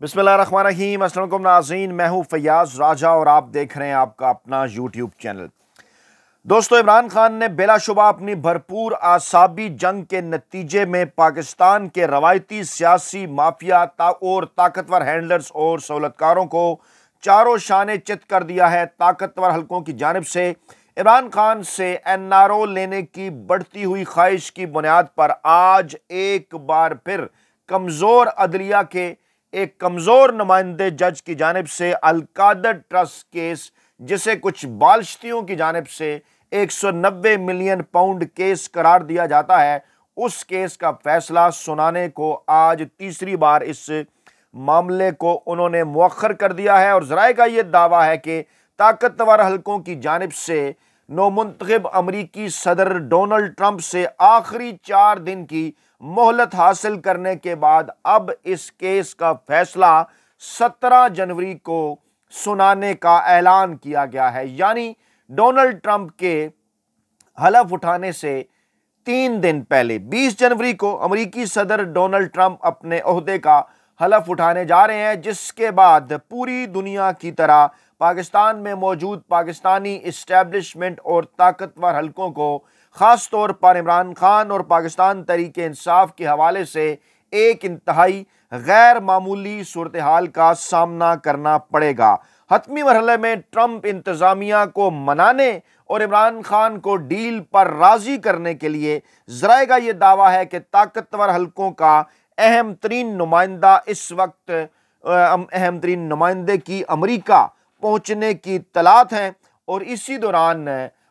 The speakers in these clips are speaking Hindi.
बिस्मिल्लाहिर्रहमानिर्रहीम। अस्सलाम वालेकुम नाज़रीन, मैं हूं फैयाज राजा और आप देख रहे हैं आपका अपना यूट्यूब चैनल। दोस्तों, इमरान खान ने बेलाशुबा अपनी भरपूर आसाबी जंग के नतीजे में पाकिस्तान के रवायती सियासी माफिया और ताकतवर हैंडलर्स और सहूलतकारों को चारों शाने चित कर दिया है। ताकतवर हलकों की जानिब से इमरान खान से एनआरओ लेने की बढ़ती हुई ख्वाहिश की बुनियाद पर आज एक बार फिर कमजोर अदलिया के एक कमजोर नुमाइंदे जज की जानिब से अलकादर ट्रस्ट केस, जिसे कुछ बालशतियों की जानिब से 190 मिलियन पाउंड केस करार दिया जाता है, उस केस का फैसला सुनाने को आज तीसरी बार इस मामले को उन्होंने मुअख्खर कर दिया है। और ज़राए का यह दावा है कि ताकतवर हलकों की जानिब से नौमुंतखब अमरीकी सदर डोनाल्ड ट्रंप से आखिरी 4 दिन की मोहलत हासिल करने के बाद अब इस केस का फैसला 17 जनवरी को सुनाने का ऐलान किया गया है। यानी डोनाल्ड ट्रंप के हलफ उठाने से 3 दिन पहले 20 जनवरी को अमरीकी सदर डोनाल्ड ट्रंप अपने ओहदे का हलफ उठाने जा रहे हैं, जिसके बाद पूरी दुनिया की तरह पाकिस्तान में मौजूद पाकिस्तानी इस्टेब्लिशमेंट और ताकतवर हलकों को खास तौर पर इमरान खान और पाकिस्तान तहरीक इंसाफ के हवाले से एक इंतहाई गैर मामूली सूरत हाल का सामना करना पड़ेगा। हतमी मरहले में ट्रंप इंतजामिया को मनाने और इमरान खान को डील पर राजी करने के लिए ज़राए का यह दावा है कि ताकतवर हलकों का अहम तरीन नुमाइंदा इस वक्त अहम तरीन नुमाइंदे की अमरीका पहुंचने की तलात हैं। और इसी दौरान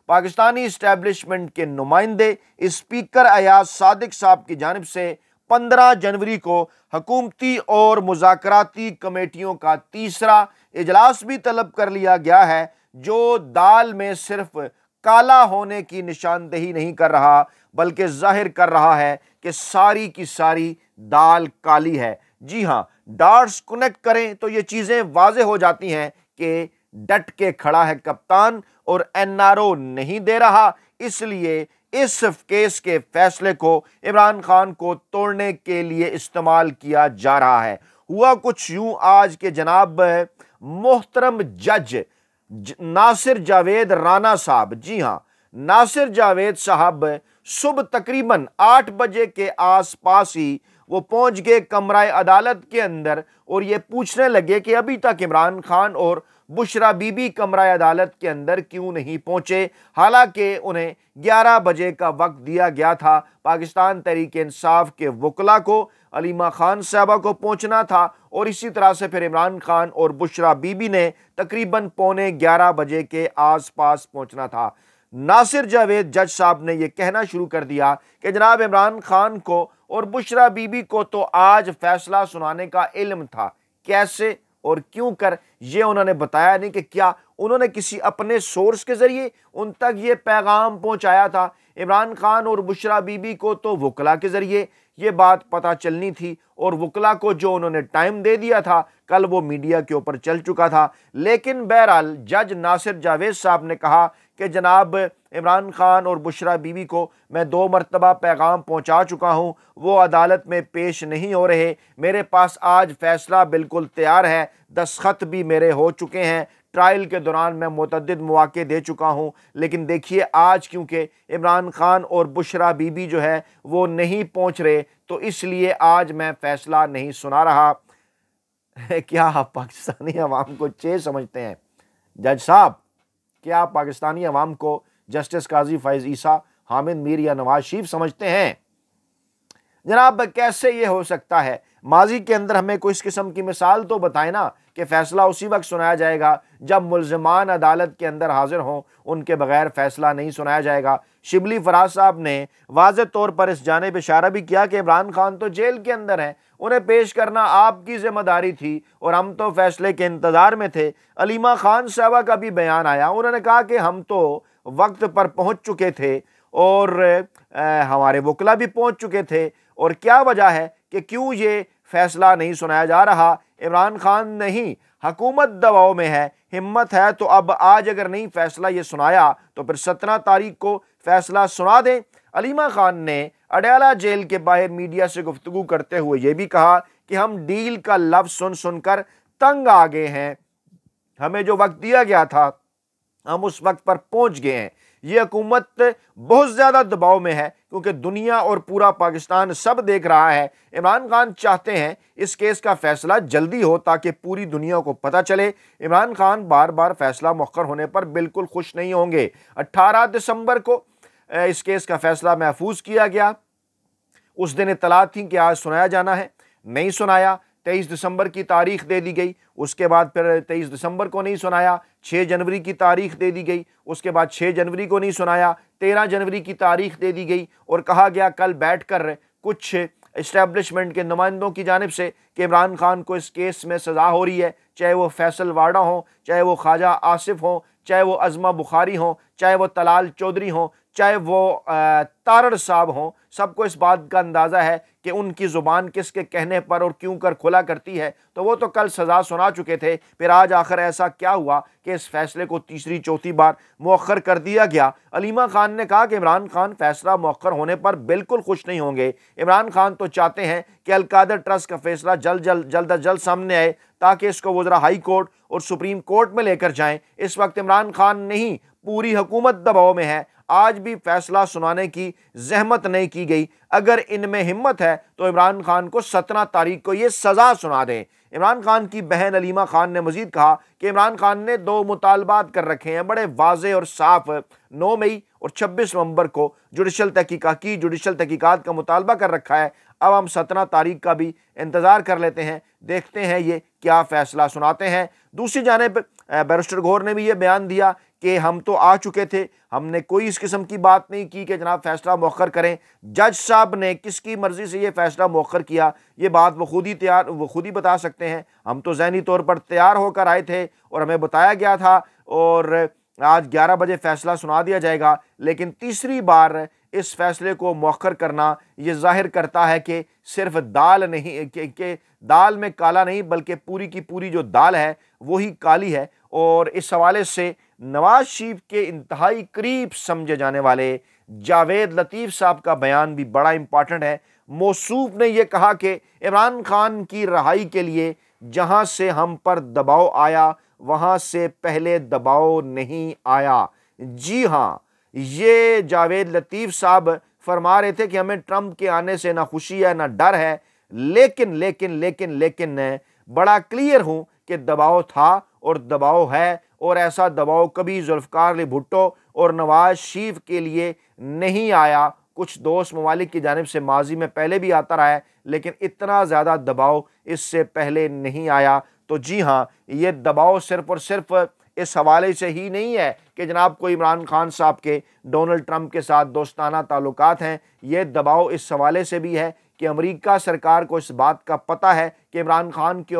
पाकिस्तानी इस्टेब्लिशमेंट के नुमाइंदे स्पीकर अयाज सादिक साहब की जानिब से 15 जनवरी को हुकूमती और मुज़ाकराती कमेटियों का तीसरा इजलास भी तलब कर लिया गया है, जो दाल में सिर्फ काला होने की निशानदेही नहीं कर रहा बल्कि जाहिर कर रहा है कि सारी की सारी दाल काली है। जी हाँ, डार्ट्स कनेक्ट करें तो ये चीज़ें वाज़ेह हो जाती हैं कि डट के खड़ा है कप्तान और एनआरओ नहीं दे रहा। इसलिए इस केस के फैसले को इमरान खान को तोड़ने के लिए इस्तेमाल किया जा रहा है। हुआ कुछ यूं आज के जनाब मोहतरम जज नासिर जावेद राना साहब, जी हाँ, नासिर जावेद साहब सुबह तकरीबन 8 बजे के आसपास ही वो पहुंच गए कमरा अदालत के अंदर और ये पूछने लगे कि अभी तक इमरान खान और बुशरा बीबी कमरा अदालत के अंदर क्यों नहीं पहुंचे। हालांकि उन्हें 11 बजे का वक्त दिया गया था। पाकिस्तान तहरीक इंसाफ के वकला को अलीमा खान साहबा को पहुंचना था और इसी तरह से फिर इमरान खान और बुशरा बीबी ने तकरीबन 11:15 बजे के आसपास पहुंचना था। नासिर जावेद जज साहब ने यह कहना शुरू कर दिया कि जनाब इमरान खान को और बुशरा बीबी को तो आज फैसला सुनाने का इल्म था, कैसे और क्यों कर ये उन्होंने बताया नहीं कि क्या उन्होंने किसी अपने सोर्स के जरिए उन तक ये पैगाम पहुंचाया था। इमरान खान और बुशरा बीबी को तो वकला के जरिए ये बात पता चलनी थी और वकला को जो उन्होंने टाइम दे दिया था कल वो मीडिया के ऊपर चल चुका था। लेकिन बहरहाल जज नासिर जावेद साहब ने कहा कि जनाब इमरान खान और बुशरा बीबी को मैं 2 मरतबा पैगाम पहुंचा चुका हूं, वो अदालत में पेश नहीं हो रहे। मेरे पास आज फैसला बिल्कुल तैयार है, दस्तखत भी मेरे हो चुके हैं, ट्रायल के दौरान मैं मुतअद्दिद मौके दे चुका हूं। लेकिन देखिए आज क्योंकि इमरान खान और बुशरा बीबी जो है वो नहीं पहुंच रहे, तो इसलिए आज मैं फैसला नहीं सुना रहा। क्या आप पाकिस्तानी अवाम को चे समझते हैं? जज साहब, क्या आप पाकिस्तानी अवाम को जस्टिस काजी फैज ईसा, हामिद मीर या नवाज शरीफ समझते हैं? जनाब कैसे ये हो सकता है? माजी के अंदर हमें कोई इस किस्म की मिसाल तो बताए ना कि फैसला उसी वक्त सुनाया जाएगा जब मुल्ज़िमान अदालत के अंदर हाजिर हों, उनके बगैर फैसला नहीं सुनाया जाएगा। शिबली फराज साहब ने वाज़ेह तौर पर इस जानिब इशारा भी किया कि इमरान खान तो जेल के अंदर हैं, उन्हें पेश करना आपकी जिम्मेदारी थी और हम तो फैसले के इंतज़ार में थे। अलीमा खान साहबा का भी बयान आया, उन्होंने कहा कि हम तो वक्त पर पहुँच चुके थे और हमारे वकला भी पहुँच चुके थे, और क्या वजह है कि क्यों ये फैसला नहीं सुनाया जा रहा। इमरान खान नहीं, हुकूमत दबाव में है, हिम्मत है तो अब आज अगर नहीं फैसला ये सुनाया तो फिर 17 तारीख को फैसला सुना दें। अलीमा खान ने अडयाला जेल के बाहर मीडिया से गुफ्तगू करते हुए ये भी कहा कि हम डील का लफ्ज सुन सुनकर तंग आ गए हैं, हमें जो वक्त दिया गया था हम उस वक्त पर पहुंच गए हैं। ये हुकूमत बहुत ज्यादा दबाव में है क्योंकि दुनिया और पूरा पाकिस्तान सब देख रहा है। इमरान खान चाहते हैं इस केस का फैसला जल्दी हो ताकि पूरी दुनिया को पता चले। इमरान खान बार बार फैसला मुअख्खर होने पर बिल्कुल खुश नहीं होंगे। 18 दिसंबर को इस केस का फैसला महफूज किया गया। उस दिन इत्तला थी कि आज सुनाया जाना है, नहीं सुनाया। 23 दिसंबर की तारीख दे दी गई, उसके बाद फिर 23 दिसंबर को नहीं सुनाया। 6 जनवरी की तारीख दे दी गई, उसके बाद 6 जनवरी को नहीं सुनाया। 13 जनवरी की तारीख दे दी गई और कहा गया कल बैठकर कुछ इस्टेब्लिशमेंट के नुमाइंदों की जानिब से कि इमरान खान को इस केस में सज़ा हो रही है, चाहे वो फैसल वाडा हो, चाहे वो ख्वाजा आसिफ हो, चाहे वो अज़मा बुखारी हो, चाहे वो तलाल चौधरी हो, चाहे वो तारड़ साहब हों। सबको इस बात का अंदाज़ा है कि उनकी ज़ुबान किसके कहने पर और क्यों कर खुला करती है। तो वो तो कल सज़ा सुना चुके थे, फिर आज आखिर ऐसा क्या हुआ कि इस फैसले को तीसरी चौथी बार मुअख्खर कर दिया गया। अलीमा खान ने कहा कि इमरान खान फैसला मुअख्खर होने पर बिल्कुल खुश नहीं होंगे। इमरान खान तो चाहते हैं कि अल-कादर ट्रस्ट का फैसला जल्द सामने आए ताकि इसको वज़रा हाई कोर्ट और सुप्रीम कोर्ट में लेकर जाएं। इस वक्त इमरान खान नहीं, पूरी हुकूमत दबाव में है। आज भी फैसला सुनाने की जहमत नहीं की गई। अगर इनमें हिम्मत है तो इमरान खान को 17 तारीख को ये सजा सुना दें। इमरान खान की बहन अलीमा खान ने मजीद कहा कि इमरान खान ने 2 मुतालबात कर रखे हैं बड़े वाज़े और साफ। 9 मई और 26 नवंबर को जुडिशल तहकीकात का मुतालबा कर रखा है। अब हम 17 तारीख का भी इंतज़ार कर लेते हैं, देखते हैं ये क्या फैसला सुनाते हैं। दूसरी जानिब बैरिस्टर गौहर ने भी ये बयान दिया कि हम तो आ चुके थे, हमने कोई इस किस्म की बात नहीं की कि जनाब फैसला मुअख्खर करें। जज साहब ने किसकी मर्जी से ये फैसला मुअख्खर किया, ये बात वो खुद ही बता सकते हैं। हम तो ज़हनी तौर पर तैयार होकर आए थे और हमें बताया गया था और आज 11 बजे फैसला सुना दिया जाएगा। लेकिन तीसरी बार इस फैसले को मुअख्खर करना ये जाहिर करता है कि सिर्फ दाल नहीं कि दाल में काला नहीं बल्कि पूरी की पूरी जो दाल है वही काली है। और इस हवाले से नवाज शरीफ के इंतहाई करीब समझे जाने वाले जावेद लतीफ़ साहब का बयान भी बड़ा इंपॉर्टेंट है। मौसूफ ने यह कहा कि इमरान खान की रहाई के लिए जहां से हम पर दबाव आया वहां से पहले दबाव नहीं आया। जी हाँ, ये जावेद लतीफ़ साहब फरमा रहे थे कि हमें ट्रंप के आने से ना खुशी है ना डर है, लेकिन बड़ा क्लियर हूं कि दबाव था और दबाव है और ऐसा दबाव कभी जुल्फ़िकार अली भुट्टो और नवाज शरीफ के लिए नहीं आया। कुछ दोस्त ममालिक की जानिब से माजी में पहले भी आता रहा है लेकिन इतना ज़्यादा दबाव इससे पहले नहीं आया। तो जी हाँ, ये दबाव सिर्फ और सिर्फ इस हवाले से ही नहीं है कि जनाब कोई इमरान खान साहब के डोनाल्ड ट्रंप के साथ दोस्ताना ताल्लुकात हैं। ये दबाव इस हवाले से भी है कि अमेरिका सरकार को इस बात का पता है कि इमरान खान की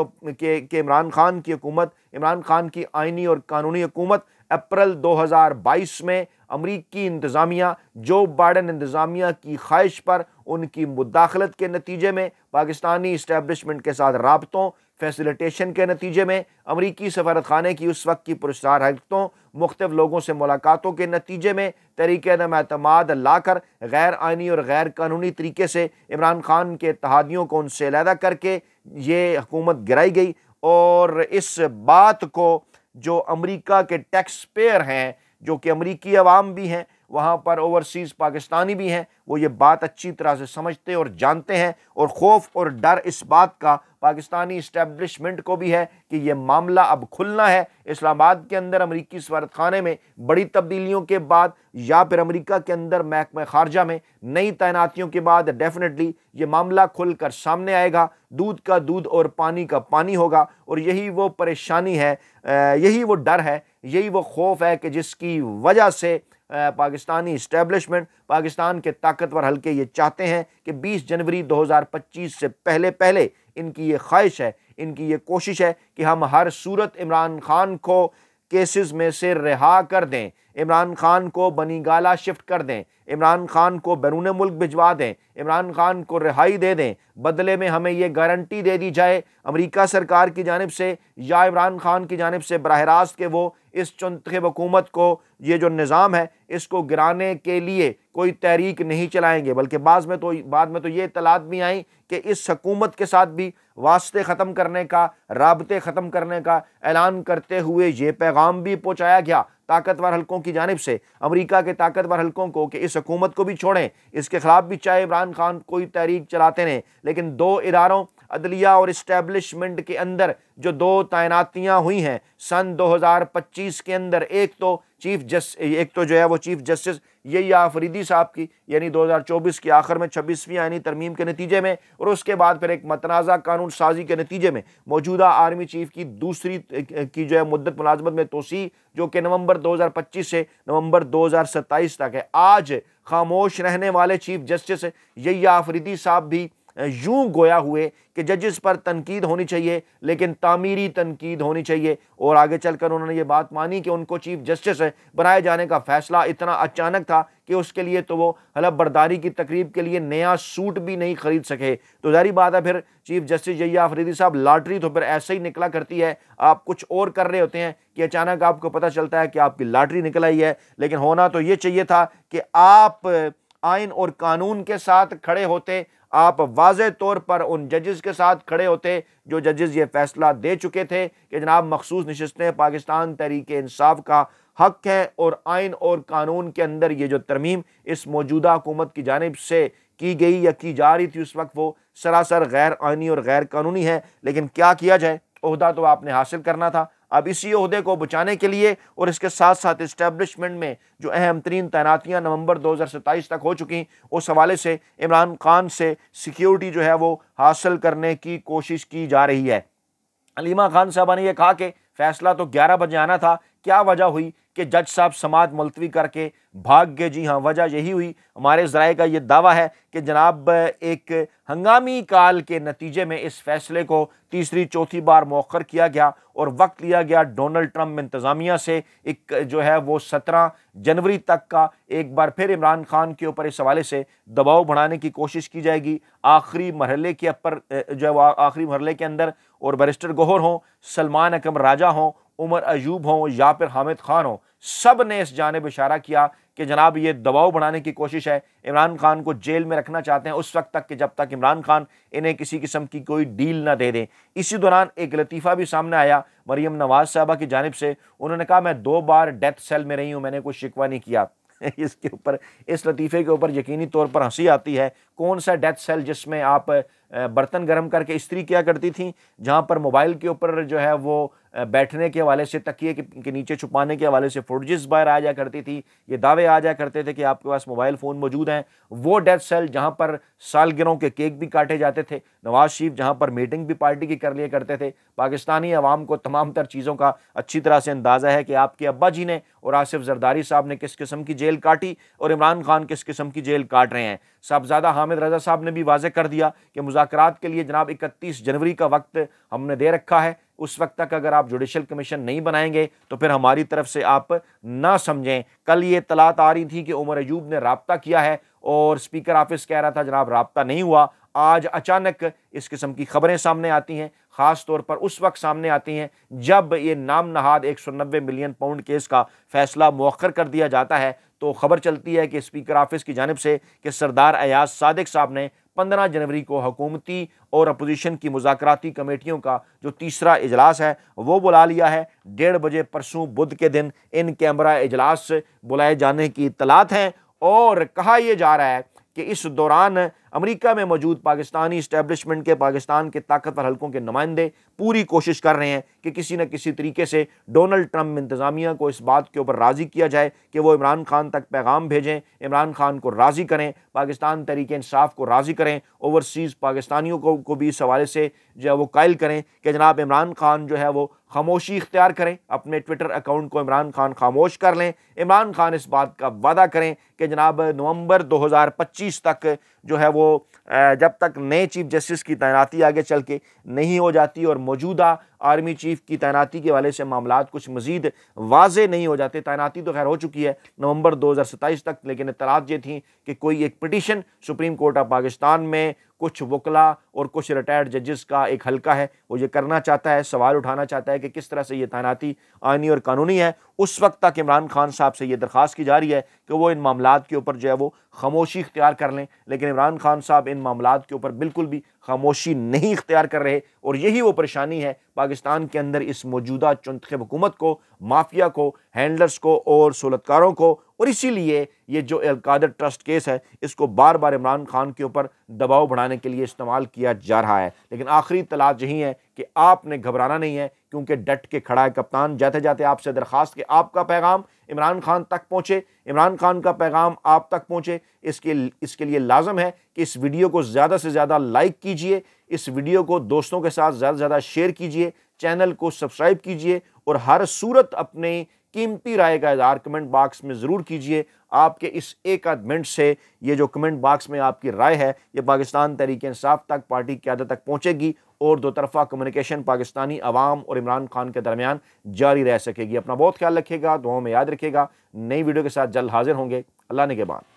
हुकूमत, इमरान खान की आइनी और कानूनी हुकूमत अप्रैल 2022 में अमरीकी इंतज़ामिया, जो बाइडेन इंतज़ामिया की ख्वाहिश पर उनकी मुदाखलत के नतीजे में, पाकिस्तानी इस्टेब्लिशमेंट के साथ राबतों फैसिलिटेशन के नतीजे में, अमरीकी सफारत खाने की उस वक्त की पुरस्कार हरकतों, मुख्तलिफ लोगों से मुलाकातों के नतीजे में तरीके नम एतमाद लाकर गैर आइनी और गैर कानूनी तरीके से इमरान खान के इत्तेहादियों को उनसे अलहदा करके ये हुकूमत गिराई गई। और इस बात को जो अमरीका के टैक्स पेयर हैं, जो कि अमरीकी अवाम भी हैं, वहाँ पर ओवरसीज़ पाकिस्तानी भी हैं, वो ये बात अच्छी तरह से समझते और जानते हैं। और खौफ और डर इस बात का पाकिस्तानी इस्टेब्लिशमेंट को भी है कि ये मामला अब खुलना है। इस्लामाबाद के अंदर अमरीकी सफारत खाने में बड़ी तब्दीलियों के बाद या फिर अमरीका के अंदर महकमा खारजा में नई तैनातियों के बाद डेफिनेटली ये मामला खुलकर सामने आएगा। दूध का दूध और पानी का पानी होगा। और यही वो परेशानी है, यही वो डर है, यही वो खौफ है कि जिसकी वजह से पाकिस्तानी इस्टेब्लिशमेंट, पाकिस्तान के ताकतवर हल्के ये चाहते हैं कि 20 जनवरी 2025 से पहले इनकी ये ख्वाहिश है, इनकी ये कोशिश है कि हम हर सूरत इमरान खान को केसेस में से रिहा कर दें। इमरान खान को बनीगाला शिफ्ट कर दें, इमरान खान को बैरून मुल्क भिजवा दें, इमरान खान को रिहाई दे दें, बदले में हमें यह गारंटी दे दी जाए अमेरिका सरकार की जानिब से या इमरान खान की जानिब से बराह रास्त के वो इस चुंतखब हुकूमत को, ये जो निज़ाम है इसको गिराने के लिए कोई तहरीक नहीं चलाएंगे। बल्कि बाद में तो ये इत्तलात भी आई कि इस हुकूमत के साथ भी वास्ते ख़त्म करने का, राबते ख़त्म करने का ऐलान करते हुए ये पैगाम भी पहुँचाया गया ताकतवर हलकों की जानिब से अमेरिका के ताकतवर हलकों को कि इस हुकूमत को भी छोड़ें, इसके खिलाफ भी चाहे इमरान खान कोई तहरीक चलाते रहें, लेकिन दो इदारों अदलिया और इस्टेब्लिशमेंट के अंदर जो दो तैनातियां हुई हैं सन 2025 के अंदर, एक तो जो है वो चीफ जस्टिस यहिया अफरीदी साहब की, यानी 2024 के आखिर में 26वीं आईनी तरमीम के नतीजे में, और उसके बाद फिर एक मतनाज़ा कानून साजी के नतीजे में मौजूदा आर्मी चीफ की दूसरी की जो है मुद्दत मुलाजमत में तोसी, जो कि नवंबर 2025 से नवंबर 2027 तक है। आज खामोश रहने वाले चीफ जस्टिस यहिया अफरीदी साहब भी यूं गोया हुए कि जजेस पर तनकीद होनी चाहिए, लेकिन तामीरी तनकीद होनी चाहिए, और आगे चलकर उन्होंने ये बात मानी कि उनको चीफ जस्टिस बनाए जाने का फैसला इतना अचानक था कि उसके लिए तो वो हलफ बर्दारी की तकरीब के लिए नया सूट भी नहीं खरीद सके। तो जारी बात है फिर चीफ जस्टिस यहिया अफरीदी साहब, लॉटरी तो फिर ऐसे ही निकला करती है, आप कुछ और कर रहे होते हैं कि अचानक आपको पता चलता है कि आपकी लॉटरी निकल आई है। लेकिन होना तो ये चाहिए था कि आप आइन और कानून के साथ खड़े होते, आप वाज़े तौर पर उन जजेस के साथ खड़े होते जो जजेस ये फैसला दे चुके थे कि जनाब मखसूस नशिस्तें पाकिस्तान तहरीक इंसाफ का हक है, और आइन और कानून के अंदर ये जो तरमीम इस मौजूदा हुकूमत की जानिब से की गई या की जा रही थी उस वक्त वो सरासर गैर आइनी और गैर कानूनी है। लेकिन क्या किया जाए, ओहदा तो आपने हासिल करना था। अब इसी ओहदे को बचाने के लिए और इसके साथ साथ इस्टेब्लिशमेंट में जो अहम तरीन तैनातियाँ नवंबर 2027 तक हो चुकी, उस हवाले से इमरान खान से सिक्योरिटी जो है वो हासिल करने की कोशिश की जा रही है। हलीमा खान साहबा ने यह कहा कि फैसला तो 11 बजे आना था, क्या वजह हुई कि जज साहब समात मुलतवी करके भाग गए? जी हाँ, वजह यही हुई। हमारे ज़राए का ये दावा है कि जनाब एक हंगामी काल के नतीजे में इस फैसले को तीसरी चौथी बार मौखर किया गया और वक्त लिया गया डोनाल्ड ट्रंप इंतज़ामिया से एक जो है वो 17 जनवरी तक का। एक बार फिर इमरान खान के ऊपर इस हवाले से दबाव बढ़ाने की कोशिश की जाएगी आखिरी मरहले के ऊपर जो है आखिरी मरहले के अंदर, और बैरिस्टर गौहर हों, सलमान अकरम राजा हों, उमर अयूब हों या फिर हामिद खान हों, सब ने इस जानिब इशारा किया कि जनाब ये दबाव बढ़ाने की कोशिश है, इमरान खान को जेल में रखना चाहते हैं उस वक्त तक कि जब तक इमरान खान इन्हें किसी किस्म की कोई डील ना दे दें। इसी दौरान एक लतीफ़ा भी सामने आया मरियम नवाज साहबा की जानिब से, उन्होंने कहा मैं 2 बार डेथ सेल में रही हूँ, मैंने कोई शिकवा नहीं किया। इसके ऊपर, इस लतीफ़े के ऊपर यकीनी तौर पर हंसी आती है। कौन सा डेथ सेल जिसमें आप बर्तन गर्म करके इस्त्री किया करती थी, जहाँ पर मोबाइल के ऊपर जो है वो बैठने के हवाले से, तकिए के नीचे छुपाने के हवाले से फुटेजेस बाहर आ जाया करती थी, ये दावे आ जाया करते थे कि आपके पास मोबाइल फ़ोन मौजूद हैं। वो डेथ सेल जहाँ पर सालगिरहों के केक भी काटे जाते थे, नवाज शरीफ जहाँ पर मीटिंग भी पार्टी की कर लिया करते थे। पाकिस्तानी अवाम को तमाम तर चीज़ों का अच्छी तरह से अंदाज़ा है कि आपके अब्बा जी ने और आसिफ जरदारी साहब ने किस किस्म की जेल काटी और इमरान खान किस किस्म की जेल काट रहे हैं। साहबजादा हामिद रजा साहब ने भी वाज़ेह कर दिया कि मुज़ाकरात के लिए जनाब 31 जनवरी का वक्त हमने दे रखा है, उस वक्त तक अगर आप जुडिशल कमीशन नहीं बनाएंगे तो फिर हमारी तरफ से आप ना समझें। कल ये तलात आ रही थी कि उमर अयूब ने राब्ता किया है और स्पीकर ऑफिस कह रहा था जनाब राब्ता नहीं हुआ। आज अचानक इस किस्म की खबरें सामने आती हैं, ख़ास तौर पर उस वक्त सामने आती हैं जब ये नाम नहाद 190 मिलियन पाउंड केस का फैसला मौखर कर दिया जाता है। तो खबर चलती है कि स्पीकर ऑफिस की जानिब से कि सरदार अयाज सादिक साहब ने 15 जनवरी को हुकूमती और अपोजिशन की मुज़ाकराती कमेटियों का जो तीसरा इजलास है वो बुला लिया है। 1:30 बजे परसों बुध के दिन इन कैमरा इजलास बुलाए जाने की इत्तलात हैं, और कहा यह जा रहा है कि इस दौरान अमेरिका में मौजूद पाकिस्तानी इस्टेब्लिशमेंट के, पाकिस्तान के ताकतवर हलकों के नुमाइंदे पूरी कोशिश कर रहे हैं कि किसी न किसी तरीके से डोनाल्ड ट्रंप इंतज़ामिया को इस बात के ऊपर राज़ी किया जाए कि वो इमरान खान तक पैगाम भेजें, इमरान खान को राज़ी करें, पाकिस्तान तहरीक इंसाफ को राज़ी करें, ओवरसीज़ पाकिस्तानियों को भी इस हवाले से जो है वो कायल करें कि जनाब इमरान खान जो है वो खामोशी इख्तियार करें, अपने ट्विटर अकाउंट को इमरान खान खामोश कर लें। इमरान खान इस बात का वादा करें कि जनाब नवंबर 2025 तक जो है वो वो जब तक नए चीफ जस्टिस की तैनाती आगे चल के नहीं हो जाती और मौजूदा आर्मी चीफ की तैनाती के वाले से मामलात कुछ मजीद वाजे नहीं हो जाते। तैनाती तो खैर हो चुकी है नवंबर 2027 तक, लेकिन इत्तलात ये थी कि कोई एक petition supreme court of Pakistan में कुछ वकला और कुछ रिटायर्ड जजेस का एक हल्का है, वो ये करना चाहता है, सवाल उठाना चाहता है कि किस तरह से ये तैनाती आईनी और कानूनी है। उस वक्त तक इमरान खान साहब से ये दरख्वास्त की जा रही है कि वो इन मामलात के ऊपर जो है वो खामोशी इख्तियार कर लें, लेकिन इमरान खान साहब इन मामलात के ऊपर बिल्कुल भी खामोशी नहीं इख्तियार कर रहे। और यही वो परेशानी है पाकिस्तान के अंदर इस मौजूदा चुनखब हुकूमत को, माफिया को, हैंडलर्स को और सहूलतकारों को। और इसीलिए ये जो अलकादर ट्रस्ट केस है इसको बार बार इमरान खान के ऊपर दबाव बढ़ाने के लिए इस्तेमाल किया जा रहा है। लेकिन आखिरी तलाश यही है कि आपने घबराना नहीं है, क्योंकि डट के खड़ा है कप्तान। जाते जाते आपसे दरखास्त कि आपका पैगाम इमरान खान तक पहुँचे, इमरान खान का पैगाम आप तक पहुँचे। इसके लिए लाजम है कि इस वीडियो को ज़्यादा से ज़्यादा लाइक कीजिए, इस वीडियो को दोस्तों के साथ ज़्यादा से ज़्यादा शेयर कीजिए, चैनल को सब्सक्राइब कीजिए और हर सूरत अपने कीमती राय का इज़हार कमेंट बॉक्स में ज़रूर कीजिए। आपके इस एक आध मिनट से ये जो कमेंट बॉक्स में आपकी राय है ये पाकिस्तान तहरीक इंसाफ तक, पार्टी की क़यादत तक पहुँचेगी और दो तरफ़ा कम्युनिकेशन पाकिस्तानी अवाम और इमरान खान के दरमियान जारी रह सकेगी। अपना बहुत ख्याल रखिएगा, दुआओं में याद रखिएगा। नई वीडियो के साथ जल्द हाजिर होंगे। अल्लाह ने के बाद।